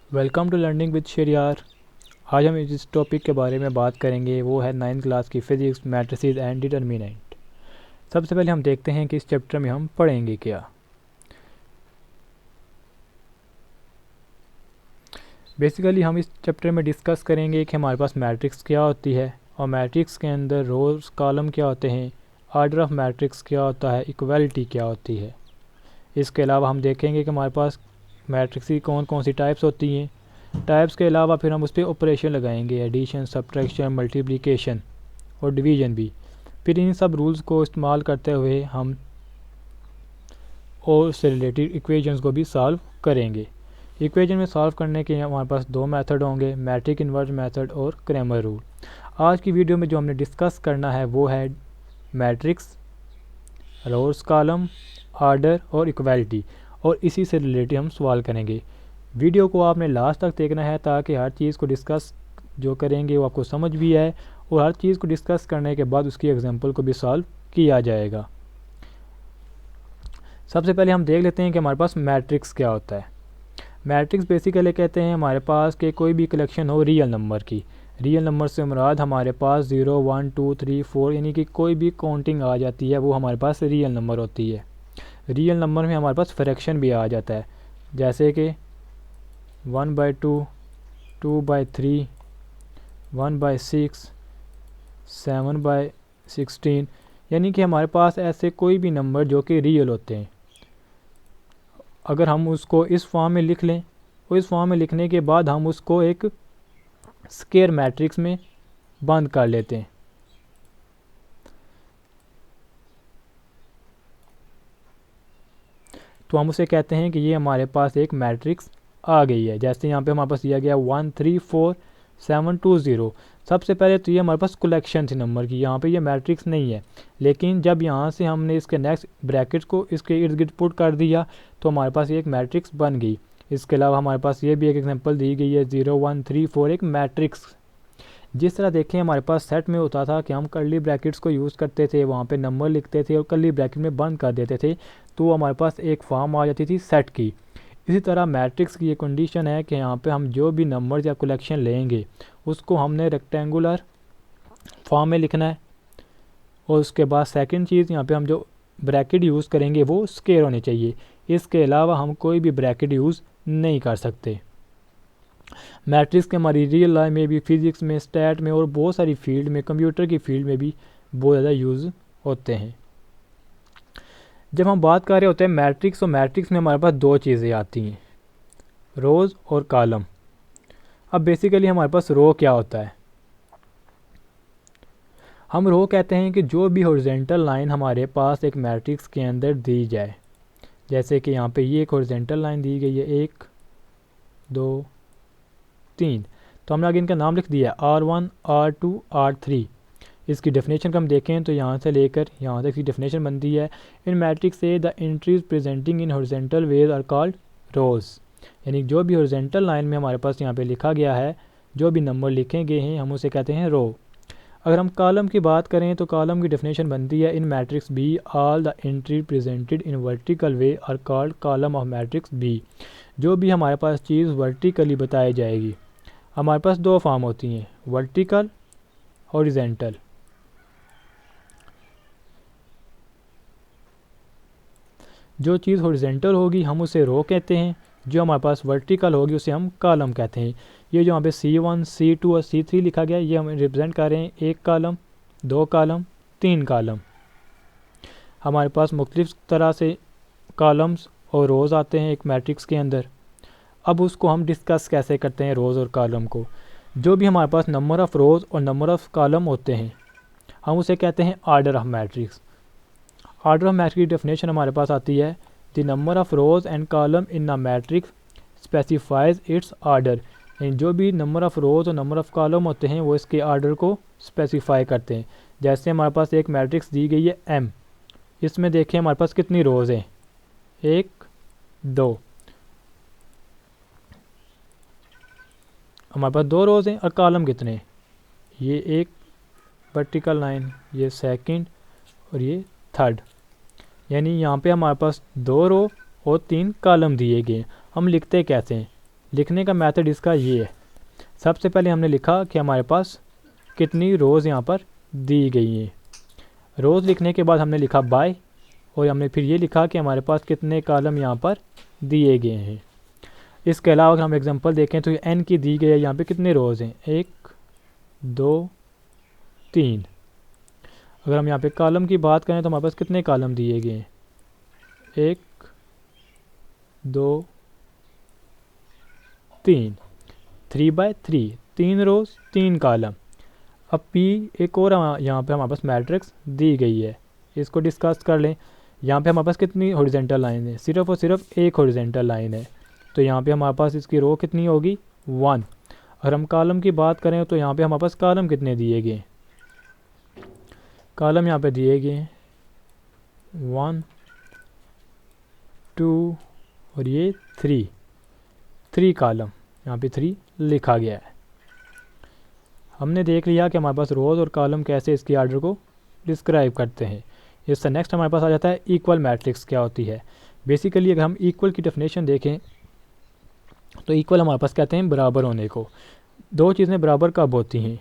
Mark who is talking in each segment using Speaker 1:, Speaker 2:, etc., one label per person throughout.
Speaker 1: Welcome to learning with Sheriyar. आज हम जिस टॉपिक के बारे में बात करेंगे वो है 9th क्लास की फ़िज़िक्स, मैट्रिसेस एंड डिटर्मिनेंट। सबसे पहले हम देखते हैं कि इस चैप्टर में हम पढ़ेंगे क्या। बेसिकली हम इस चैप्टर में डिस्कस करेंगे कि हमारे पास मैट्रिक्स क्या होती है और मैट्रिक्स के अंदर रोज कॉलम क्या होते हैं, आर्डर ऑफ मैट्रिक्स क्या होता है, इक्वालिटी क्या होती है। इसके अलावा हम देखेंगे कि हमारे पास मैट्रिक्स की कौन कौन सी टाइप्स होती हैं। टाइप्स के अलावा फिर हम उस पर ऑपरेशन लगाएंगे, एडिशन, सब्ट्रैक्शन, मल्टीप्लिकेशन और डिवीज़न भी। फिर इन सब रूल्स को इस्तेमाल करते हुए हम और उससे रिलेटेड इक्वेशंस को भी सॉल्व करेंगे। इक्वेशन में सॉल्व करने के हमारे पास दो मेथड होंगे, मैट्रिक इन्वर्स मेथड और क्रैमर रूल। आज की वीडियो में जो हमने डिस्कस करना है वो है मैट्रिक्स, रोज कॉलम, आर्डर और इक्वालिटी, और इसी से रिलेटेड हम सवाल करेंगे। वीडियो को आपने लास्ट तक देखना है ताकि हर चीज़ को डिस्कस जो करेंगे वो आपको समझ भी आए और हर चीज़ को डिस्कस करने के बाद उसकी एग्जांपल को भी सॉल्व किया जाएगा। सबसे पहले हम देख लेते हैं कि हमारे पास मैट्रिक्स क्या होता है। मैट्रिक्स बेसिकली कहते हैं हमारे पास के कोई भी कलेक्शन हो रियल नंबर की। रियल नंबर से मुराद हमारे पास 0, 1, 2, 3, 4 यानी कि कोई भी काउंटिंग आ जाती है वो हमारे पास रियल नंबर होती है। रियल नंबर में हमारे पास फ्रैक्शन भी आ जाता है, जैसे कि 1/2, 2/3, 1/6, 7/16, यानी कि हमारे पास ऐसे कोई भी नंबर जो कि रियल होते हैं। अगर हम उसको इस फॉर्म में लिख लें और इस फॉर्म में लिखने के बाद हम उसको एक स्क्वायर मैट्रिक्स में बंद कर लेते हैं, तो हम उसे कहते हैं कि ये हमारे पास एक मैट्रिक्स आ गई है। जैसे यहाँ पे हमारे पास दिया गया 1, 3, 4, 7, 2, 0। सबसे पहले तो ये हमारे पास कलेक्शन थी नंबर की, यहाँ पे ये मैट्रिक्स नहीं है। लेकिन जब यहाँ से हमने इसके नेक्स्ट ब्रैकेट को इसके इर्द गिर्द पुट कर दिया तो हमारे पास ये एक मैट्रिक्स बन गई। इसके अलावा हमारे पास ये भी एक एग्जांपल दी गई है, 0, 1, 3, 4 एक मैट्रिक्स। जिस तरह देखें हमारे पास सेट में होता था कि हम कर्ली ब्रैकेट्स को यूज़ करते थे, वहाँ पे नंबर लिखते थे और कर्ली ब्रैकेट में बंद कर देते थे, तो हमारे पास एक फॉर्म आ जाती थी सेट की। इसी तरह मैट्रिक्स की ये कंडीशन है कि यहाँ पे हम जो भी नंबर या कलेक्शन लेंगे उसको हमने रेक्टेंगुलर फॉर्म में लिखना है, और उसके बाद सेकंड चीज़ यहाँ पे हम जो ब्रैकेट यूज़ करेंगे वो स्क्वायर होने चाहिए। इसके अलावा हम कोई भी ब्रैकेट यूज़ नहीं कर सकते। मैट्रिक्स के हमारी रियल लाइफ में भी, फिज़िक्स में, स्टैट में और बहुत सारी फील्ड में, कंप्यूटर की फील्ड में भी बहुत ज़्यादा यूज़ होते हैं। जब हम बात कर रहे होते हैं मैट्रिक्स, तो मैट्रिक्स में हमारे पास दो चीज़ें आती हैं, रोज़ और कॉलम। अब बेसिकली हमारे पास रो क्या होता है। हम रो कहते हैं कि जो भी हॉरिजॉन्टल लाइन हमारे पास एक मैट्रिक्स के अंदर दी जाए, जैसे कि यहाँ पे ये एक हॉरिजॉन्टल लाइन दी गई है, 1, 2, 3, तो हमने आगे इनका नाम लिख दिया R1, R2, R3। इसकी डेफिनेशन का हम देखें तो यहाँ से लेकर यहाँ तक इसकी डेफिनेशन बनती है, इन मैट्रिक्स से the entries presenting in horizontal ways are called rows. यानी जो भी हॉरिजॉन्टल लाइन में हमारे पास यहाँ पे लिखा गया है, जो भी नंबर लिखे गए हैं, हम उसे कहते हैं रो। अगर हम कॉलम की बात करें तो कॉलम की डेफिनेशन बनती है, in matrix B all the entry presented in vertical way are called column of matrix B. जो भी हमारे पास चीज़ वर्टिकली बताई जाएगी, हमारे पास दो फॉर्म होती हैं, वर्टिकल, हॉरिजॉन्टल। जो चीज़ हॉरिजॉन्टल होगी हम उसे रो कहते हैं, जो हमारे पास वर्टिकल होगी उसे हम कॉलम कहते हैं। ये जो यहाँ पे C1, C2 और C3 लिखा गया है, ये हम रिप्रेजेंट कर रहे हैं एक कॉलम, दो कॉलम, तीन कॉलम। हमारे पास मुख्तलिफ तरह से कॉलम्स और रोज़ आते हैं एक मैट्रिक्स के अंदर। अब उसको हम डिस्कस कैसे करते हैं रोज़ और कॉलम को। जो भी हमारे पास नंबर ऑफ़ रोज़ और नंबर ऑफ़ कॉलम होते हैं हम उसे कहते हैं order of matrix. Order of matrix की डेफिनेशन हमारे पास आती है, the number of rows and column in a matrix specifies its order. यानी जो भी नंबर ऑफ़ रोज़ और नंबर ऑफ़ कॉलम होते हैं वो इसके आर्डर को स्पेसिफाई करते हैं। जैसे हमारे पास एक मैट्रिक्स दी गई है M, इसमें देखें हमारे पास कितनी रोज़ हैं, 1, 2, हमारे पास 2 रोज़ हैं। और कॉलम कितने हैं, ये एक वर्टिकल लाइन, ये सेकंड और ये थर्ड। यानी यहाँ पे हमारे पास 2 रो और 3 कॉलम दिए गए हैं। हम लिखते कैसे हैं, लिखने का मेथड इसका ये है, सबसे पहले हमने लिखा कि हमारे पास कितनी रोज़ यहाँ पर दी गई हैं। रोज़ लिखने के बाद हमने लिखा बाय, और हमने फिर ये लिखा कि हमारे पास कितने कॉलम यहाँ पर दिए गए हैं। इसके अलावा अगर हम एग्जांपल देखें तो एन की दी गई है, यहाँ पे कितने रोज़ हैं, 1 2 3। अगर हम यहाँ पे कॉलम की बात करें तो हमारे पास कितने कॉलम दिए गए हैं, 1 2 3, 3/3, 3 रोज़ 3 कॉलम। अब P एक और यहाँ पे हमारे पास मैट्रिक्स दी गई है, इसको डिस्कस कर लें। यहाँ पे हमारे पास कितनी हॉरिजॉन्टल लाइन है, सिर्फ और सिर्फ एक हॉरिजॉन्टल लाइन है, तो यहाँ पे हमारे पास इसकी रो कितनी होगी, 1। अगर हम कॉलम की बात करें तो यहाँ पे हमारे पास कॉलम कितने दिए गए, कॉलम यहाँ पे दिए गए हैं 1 2 और ये 3 कॉलम, यहाँ पे 3 लिखा गया है। हमने देख लिया कि हमारे पास रोज़ और कॉलम कैसे इसकी आर्डर को डिस्क्राइब करते हैं। इससे नेक्स्ट हमारे पास आ जाता है इक्वल मैट्रिक्स क्या होती है। बेसिकली अगर हम इक्वल की डेफिनेशन देखें तो इक्वल हमारे पास कहते हैं बराबर होने को। दो चीज़ें बराबर कब होती हैं,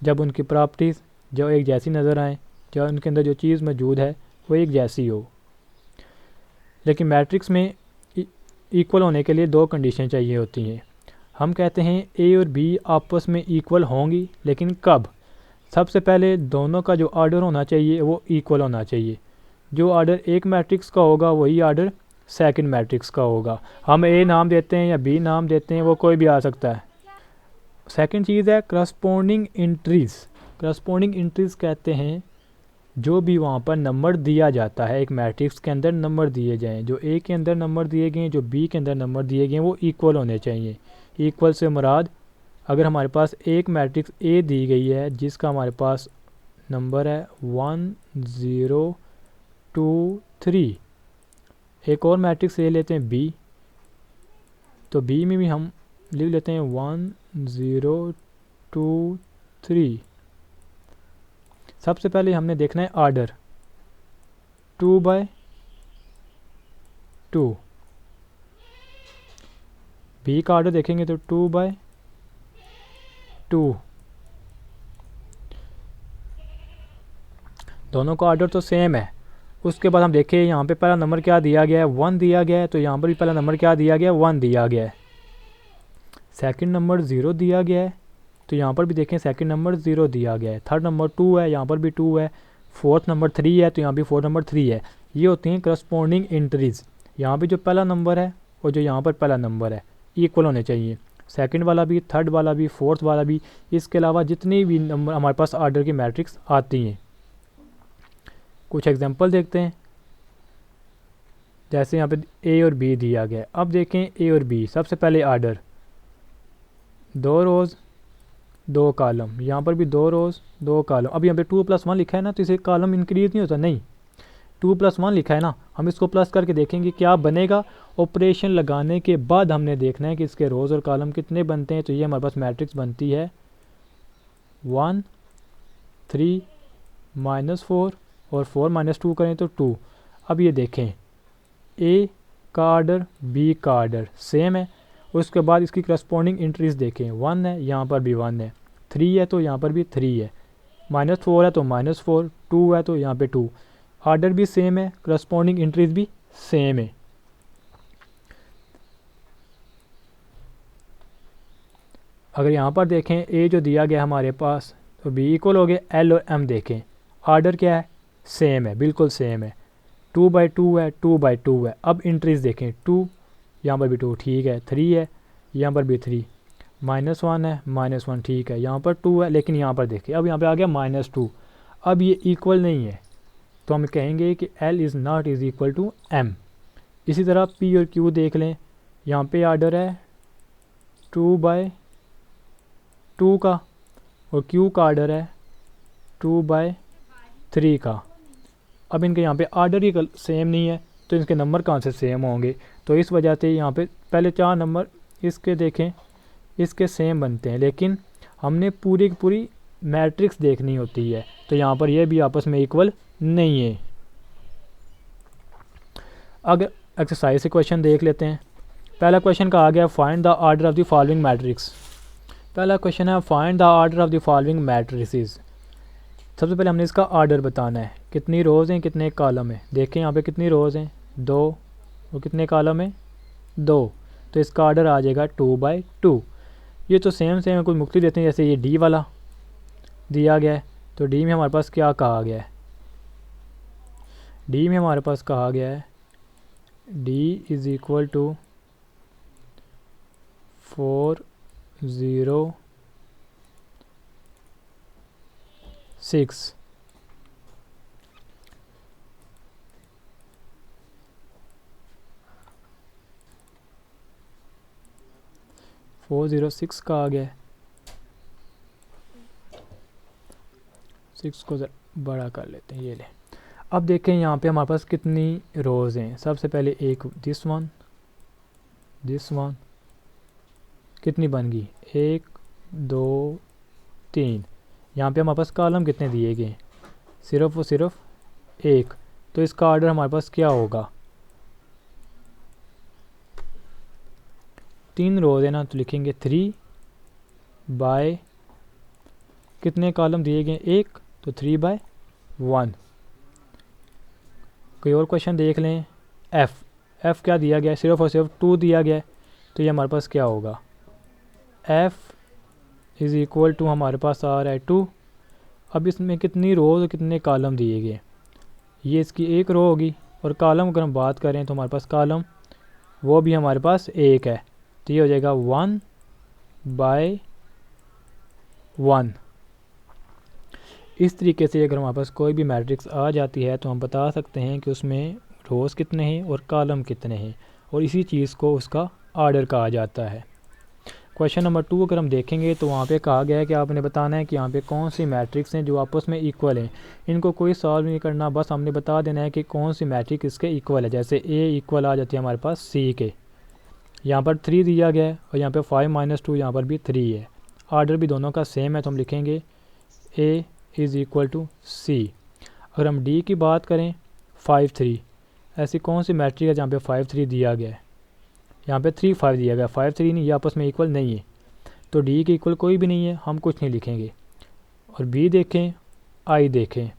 Speaker 1: जब उनकी प्रॉपर्टीज़ जो एक जैसी नज़र आए, जब उनके अंदर जो चीज़ मौजूद है वो एक जैसी हो। लेकिन मैट्रिक्स में इक्वल होने के लिए दो कंडीशन चाहिए होती हैं। हम कहते हैं ए और बी आपस में इक्वल होंगी, लेकिन कब, सबसे पहले दोनों का जो आर्डर होना चाहिए वो इक्वल होना चाहिए। जो आर्डर एक मैट्रिक्स का होगा वही आर्डर सेकंड मैट्रिक्स का होगा। हम ए नाम देते हैं या बी नाम देते हैं, वो कोई भी आ सकता है। सेकंड चीज़ है करस्पॉन्डिंग इंट्रीज़। करस्पॉन्डिंग इंट्रीज़ कहते हैं जो भी वहाँ पर नंबर दिया जाता है, एक मैट्रिक्स के अंदर नंबर दिए जाएँ, जो ए के अंदर नंबर दिए गए हैं, जो बी के अंदर नंबर दिए गए हैं, वो इक्वल होने चाहिए। इक्वल से मुराद, अगर हमारे पास एक मैट्रिक्स ए दी गई है जिसका हमारे पास नंबर है 1 0 2 3, एक और मैट्रिक्स ए लेते हैं बी, तो बी में भी हम लिख लेते हैं 1 0 2 3। सबसे पहले हमने देखना है आर्डर 2/2। बी का आर्डर देखेंगे तो 2/2। दोनों का आर्डर तो सेम है। उसके बाद हम देखें यहाँ पे पहला नंबर क्या दिया गया है, 1 दिया गया है, तो यहाँ पर भी पहला नंबर क्या दिया गया है, 1 दिया गया है। सेकंड नंबर 0 दिया गया है, तो यहाँ पर भी देखें सेकंड नंबर 0 दिया गया है। थर्ड नंबर 2 है, यहाँ पर भी 2 है। फोर्थ नंबर 3 है, तो यहाँ भी फोर्थ नंबर 3 है। ये होती हैं करस्पॉन्डिंग एंट्रीज। यहाँ पे जो पहला नंबर है और जो यहाँ पर पहला नंबर है इक्वल होने चाहिए, सेकंड वाला भी, थर्ड वाला भी, फोर्थ वाला भी। इसके अलावा जितनी भी नंबर हमारे पास आर्डर की मैट्रिक्स आती हैं, कुछ एग्जांपल देखते हैं। जैसे यहाँ पे ए और बी दिया गया है। अब देखें ए और बी, सबसे पहले आर्डर 2 रोज़ 2 कॉलम, यहाँ पर भी 2 रोज़ 2 कॉलम। अब यहाँ पे 2+1 लिखा है ना, तो इसे कॉलम इंक्रीज नहीं होता, नहीं 2+1 लिखा है ना, हम इसको प्लस करके देखेंगे क्या बनेगा। ऑपरेशन लगाने के बाद हमने देखना है कि इसके रोज़ और कॉलम कितने बनते हैं। तो ये हमारे पास मैट्रिक्स बनती है 1 3 -4 और 4 - 2 करें तो 2। अब ये देखें ए का आर्डर बी का आर्डर सेम है। उसके बाद इसकी करस्पॉन्डिंग एंट्रीज देखें, 1 है, यहाँ पर भी 1 है, 3 है तो यहाँ पर भी 3 है, -4 है तो -4, 2 है तो यहाँ पे 2। आर्डर भी सेम है, करस्पॉन्डिंग एंट्रीज भी सेम है। अगर यहाँ पर देखें ए जो दिया गया हमारे पास तो बी इक्वल हो गया। एल और एम देखें, आर्डर क्या है, सेम है, बिल्कुल सेम है, 2/2 है, 2/2 है। अब एंट्रीज देखें, 2 यहाँ पर भी 2 ठीक है, 3 है, यहाँ पर भी 3, -1 है, -1 ठीक है, यहाँ पर 2 है, लेकिन यहाँ पर देखिए अब यहाँ पे आ गया -2। अब ये इक्वल नहीं है, तो हम कहेंगे कि L is not is equal to M। इसी तरह P और Q देख लें, यहाँ पे आर्डर है 2/2 का और Q का आर्डर है 2/3 का। अब इनके यहाँ पे आर्डर ही सेम नहीं है, तो इनके नंबर कहाँ से सेम होंगे। तो इस वजह से यहाँ पे पहले 4 नंबर इसके देखें, इसके सेम बनते हैं, लेकिन हमने पूरी की पूरी मैट्रिक्स देखनी होती है, तो यहाँ पर ये भी आपस में इक्वल नहीं है। अगर एक्सरसाइज से क्वेश्चन देख लेते हैं। पहला क्वेश्चन का आ गया find the order of the following matrix. पहला क्वेश्चन है find the order of the following matrices. सबसे पहले हमने इसका ऑर्डर बताना है, कितनी रोज़ हैं कितने कॉलम हैं। देखें यहाँ पे कितनी रोज़ हैं 2 और कितने कॉलम हैं 2, तो इसका ऑर्डर आ जाएगा 2/2। ये तो सेम है, कुछ मुख्तलिफ देते हैं। जैसे ये डी वाला दिया गया है, तो डी में हमारे पास क्या कहा गया है, डी में हमारे पास कहा गया है D is equal to 4 0 6। Four 0 6 का आ गया है। 6 को बड़ा कर लेते हैं, ये ले। अब देखें यहाँ पे हमारे पास कितनी रोज़ हैं। सबसे पहले एक दिस वन कितनी बन गई 1 2 3। यहाँ पे हमारे पास कॉलम कितने दिए गए, सिर्फ और सिर्फ 1। तो इसका ऑर्डर हमारे पास क्या होगा, 3 रोज़ है ना, तो लिखेंगे 3 बाय कितने कॉलम दिए गए 1, तो 3/1। कोई और क्वेश्चन देख लें। एफ़ क्या दिया गया है, सिर्फ और सिर्फ 2 दिया गया है, तो ये हमारे पास क्या होगा एफ़ इज़ इक्वल टू हमारे पास आ रहा है 2। अब इसमें कितनी रोज़ और कितने कॉलम दिए गए, ये इसकी एक रो होगी। और कॉलम अगर हम बात करें तो हमारे पास कॉलम वो भी हमारे पास 1 है, तो ये हो जाएगा 1/1। इस तरीके से अगर हमारे पास कोई भी मैट्रिक्स आ जाती है तो हम बता सकते हैं कि उसमें रोज़ कितने हैं और कॉलम कितने हैं, और इसी चीज़ को उसका ऑर्डर कहा जाता है। क्वेश्चन नंबर 2 अगर हम देखेंगे तो वहाँ पे कहा गया है कि आपने बताना है कि यहाँ पे कौन सी मैट्रिक्स हैं जो आपस में इक्वल हैं। इनको कोई सॉल्व नहीं करना, बस हमने बता देना है कि कौन सी मैट्रिक्स इसके इक्वल है। जैसे ए इक्वल आ जाती है हमारे पास सी के, यहाँ पर 3 दिया गया है और यहाँ पे 5 - 2 यहाँ पर भी 3 है। ऑर्डर भी दोनों का सेम है, तो हम लिखेंगे ए इज़ इक्वल टू सी। अगर हम डी की बात करें 5 3, ऐसी कौन सी मैट्रिक है जहाँ पे 5 3 दिया गया है, यहाँ पे 3 5 दिया गया, 5 3 नहीं, ये आपस में इक्वल नहीं है, तो डी के इक्वल कोई भी नहीं है, हम कुछ नहीं लिखेंगे। और बी देखें आई देखें,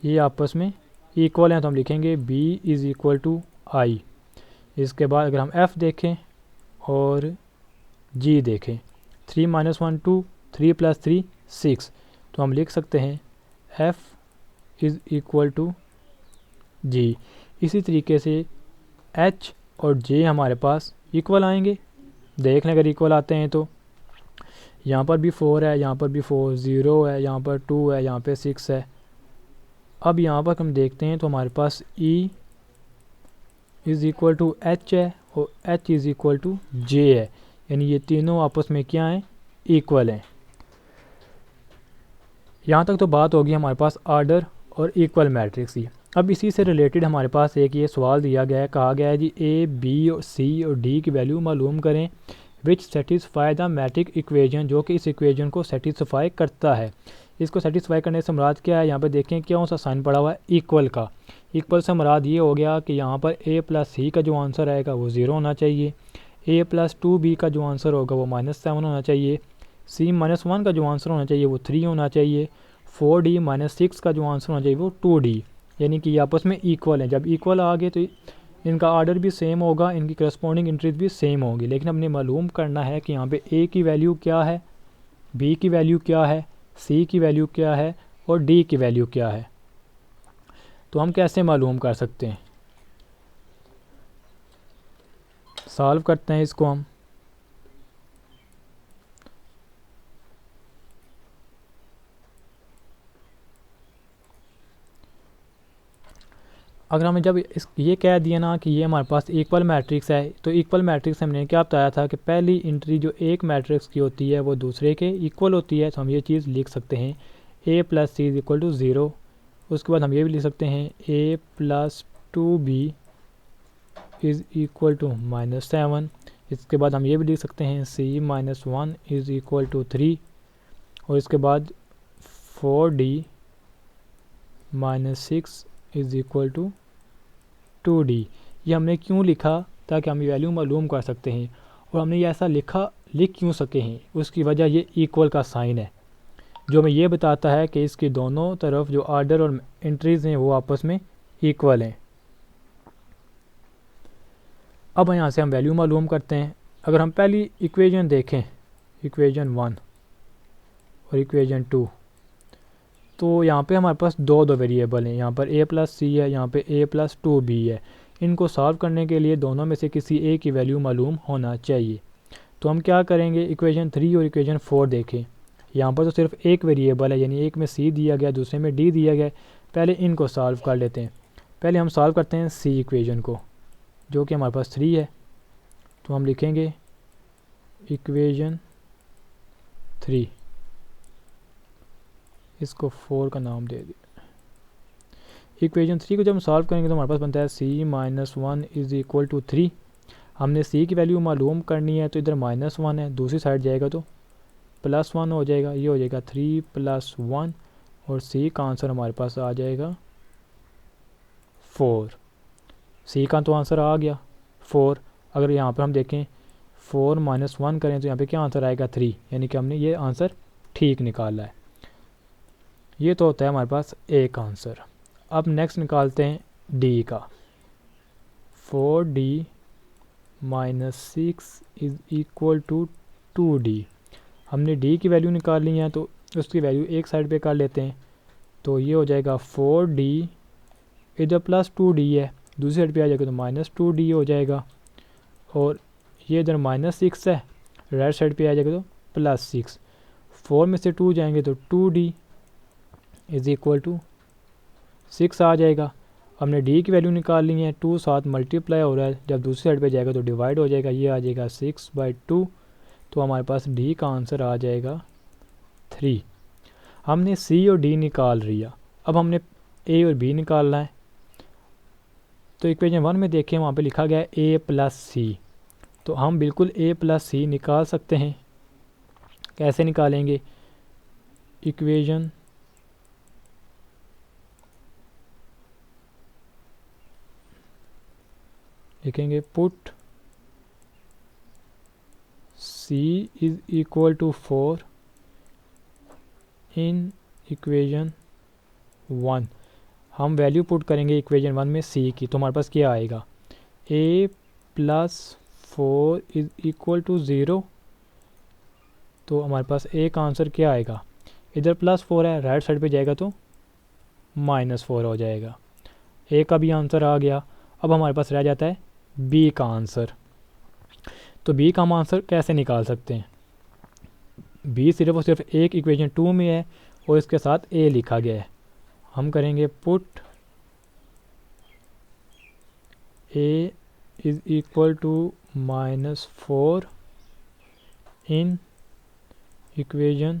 Speaker 1: ये आपस में इक्वल हैं, तो हम लिखेंगे बी इज़ इक्वल टू आई। इसके बाद अगर हम एफ़ देखें और जी देखें, 3 - 1 2, 3 + 3 6, तो हम लिख सकते हैं एफ़ इज़ इक्वल टू जी। इसी तरीके से एच और जे हमारे पास इक्वल आएंगे। देख लें अगर इक्वल आते हैं तो यहाँ पर भी 4 है, यहाँ पर भी 4, 0 है, यहाँ पर 2 है, यहाँ पे 6 है। अब यहाँ पर हम देखते हैं तो हमारे पास E is equal to H है और एच इज़ इक्वल टू जे है, यानी ये तीनों आपस में क्या हैं, इक्वल हैं। यहाँ तक तो बात होगी हमारे पास ऑर्डर और इक्वल मैट्रिक्स की। अब इसी से रिलेटेड हमारे पास एक ये सवाल दिया गया है, कहा गया है जी ए बी और सी और डी की वैल्यू मालूम करें which satisfy the matrix equation, जो कि इस इक्वेशन को सेटिस्फाई करता है। इसको सेटिस्फाई करने से मुराद क्या है, यहाँ पे देखें क्या सा साइन पड़ा हुआ है इक्वल का। इक्वल से मुराद ये हो गया कि यहाँ पर a + c का जो आंसर आएगा वो 0 होना चाहिए, a + 2b का जो आंसर होगा वो -7 होना चाहिए, c - 1 का जो आंसर होना चाहिए वो 3 होना चाहिए, 4d - 6 का जो आंसर होना चाहिए वो 2d, यानी कि ये आपस में इक्वल हैं। जब इक्वल आ गए तो इनका ऑर्डर भी सेम होगा, इनकी करस्पॉन्डिंग एंट्रीज भी सेम होगी। लेकिन हमने मालूम करना है कि यहाँ पे a की वैल्यू क्या है, b की वैल्यू क्या है, c की वैल्यू क्या है और d की वैल्यू क्या है। तो हम कैसे मालूम कर सकते हैं, सॉल्व करते हैं इसको हम। अगर हमें जब ये कह दिया ना कि ये हमारे पास इक्वल मैट्रिक्स है, तो इक्वल मैट्रिक्स हमने क्या बताया था कि पहली एंट्री जो एक मैट्रिक्स की होती है वो दूसरे के इक्वल होती है। तो हम ये चीज़ लिख सकते हैं a + c = 0। उसके बाद हम ये भी लिख सकते हैं a + 2b is equal to -7। इसके बाद हम ये भी लिख सकते हैं c - 1 इज़ इक्वल टू 3। और इसके बाद 4d - 6 is equal to 2d। ये हमने क्यों लिखा, ताकि हम ये वैल्यू मालूम कर सकते हैं। और हमने ये ऐसा लिख क्यों सके हैं, उसकी वजह ये इक्वल का साइन है, जो हमें ये बताता है कि इसकी दोनों तरफ जो आर्डर और एंट्रीज़ हैं वो आपस में इक्वल हैं। अब यहाँ से हम वैल्यू मालूम करते हैं। अगर हम पहली इक्वेशन देखें, इक्वेशन 1 और इक्वेशन 2, तो यहाँ पे हमारे पास दो वेरिएबल हैं। यहाँ पर a प्लस सी है, यहाँ पे a प्लस 2b है। इनको सॉल्व करने के लिए दोनों में से किसी एक की वैल्यू मालूम होना चाहिए। तो हम क्या करेंगे, इक्वेशन 3 और इक्वेशन 4 देखें। यहाँ पर तो सिर्फ एक वेरिएबल है, यानी एक में c दिया गया, दूसरे में d दिया गया। पहले इनको सॉल्व कर लेते हैं। पहले हम सॉल्व करते हैं c इक्वेशन को, जो कि हमारे पास 3 है। तो हम लिखेंगे इक्वेशन 3, इसको 4 का नाम दे दिया। इक्वेशन 3 को जब हम सॉल्व करेंगे तो हमारे पास बनता है c minus 1 is equal to 3। हमने c की वैल्यू मालूम करनी है, तो इधर -1 है, दूसरी साइड जाएगा तो +1 हो जाएगा। ये हो जाएगा 3 + 1 और c का आंसर हमारे पास आ जाएगा 4। c का तो आंसर आ गया 4। अगर यहाँ पर हम देखें 4 - 1 करें तो यहाँ पे क्या आंसर आएगा 3, यानी कि हमने ये आंसर ठीक निकाला है। ये तो होता है हमारे पास एक आंसर। अब नेक्स्ट निकालते हैं डी का। 4d - 6 is equal to 2d। हमने d की वैल्यू निकालनी है, तो उसकी वैल्यू एक साइड पे कर लेते हैं। तो ये हो जाएगा 4d, इधर +2d है, दूसरी साइड पे आ जाएगा तो -2d हो जाएगा। और ये इधर -6 है, राइट साइड पे आ जाएगा तो +6। 4 में से 2 जाएंगे तो 2d इज़ इक्वल टू 6 आ जाएगा। हमने d की वैल्यू निकालनी है, 2 साथ मल्टीप्लाई हो रहा है, जब दूसरी साइड पे जाएगा तो डिवाइड हो जाएगा। ये आ जाएगा 6/2, तो हमारे पास d का आंसर आ जाएगा 3। हमने c और d निकाल लिया, अब हमने a और b निकालना है। तो इक्वेशन 1 में देखें, वहाँ पे लिखा गया है a प्लस सी, तो हम बिल्कुल a प्लस सी निकाल सकते हैं। कैसे निकालेंगे, इक्वेशन लिखेंगे put c is equal to 4 in equation 1। हम वैल्यू पुट करेंगे इक्वेशन 1 में c की, तो हमारे पास क्या आएगा, a plus 4 is equal to 0। तो हमारे पास a का आंसर क्या आएगा, इधर +4 है, राइट साइड पे जाएगा तो -4 हो जाएगा। a का भी आंसर आ गया। अब हमारे पास रह जाता है b का आंसर। तो b का हम आंसर कैसे निकाल सकते हैं, b सिर्फ और सिर्फ एक इक्वेशन 2 में है और इसके साथ a लिखा गया है। हम करेंगे put a is equal to -4 in equation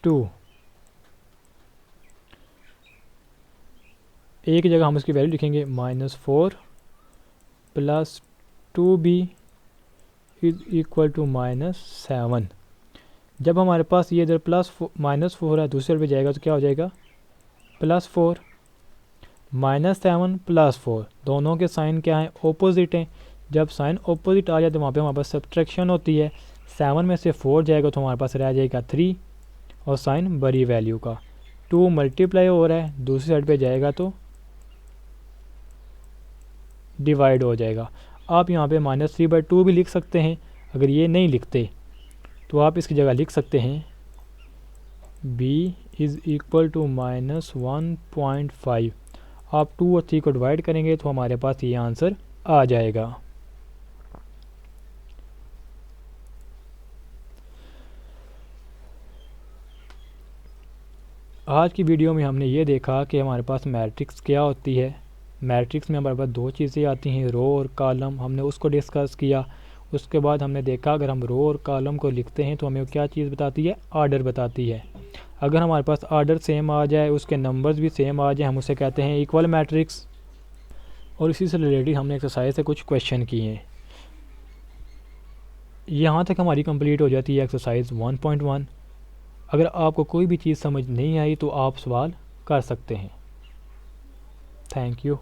Speaker 1: 2। a की जगह हम उसकी वैल्यू लिखेंगे -4 + 2b इज़ इक्वल टू -7। जब हमारे पास ये इधर -4 है, दूसरे पे जाएगा तो क्या हो जाएगा, +4। -7 +4 दोनों के साइन क्या हैं, ऑपोजिट हैं। जब साइन ऑपोजिट आ जाए तो वहाँ पे हमारे पास सब्ट्रैक्शन होती है। 7 में से 4 जाएगा तो हमारे पास रह जाएगा 3 और साइन बड़ी वैल्यू का। 2 मल्टीप्लाई हो रहा है, दूसरी साइड पे जाएगा तो डिवाइड हो जाएगा। आप यहाँ पे -3/2 भी लिख सकते हैं। अगर ये नहीं लिखते तो आप इसकी जगह लिख सकते हैं b इज़ इक्वल टू -1.5। आप 2 और 3 को डिवाइड करेंगे तो हमारे पास ये आंसर आ जाएगा। आज की वीडियो में हमने ये देखा कि हमारे पास मैट्रिक्स क्या होती है। मैट्रिक्स में हमारे पास दो चीज़ें आती हैं, रो और कॉलम, हमने उसको डिस्कस किया। उसके बाद हमने देखा अगर हम रो और कॉलम को लिखते हैं तो हमें क्या चीज़ बताती है, आर्डर बताती है। अगर हमारे पास आर्डर सेम आ जाए, उसके नंबर्स भी सेम आ जाए, हम उसे कहते हैं इक्वल मैट्रिक्स। और इसी से रिलेटेड हमने एक्सरसाइज से कुछ क्वेश्चन किए हैं। यहाँ तक हमारी कंप्लीट हो जाती है एक्सरसाइज 1.1। अगर आपको कोई भी चीज़ समझ नहीं आई तो आप सवाल कर सकते हैं। Thank you.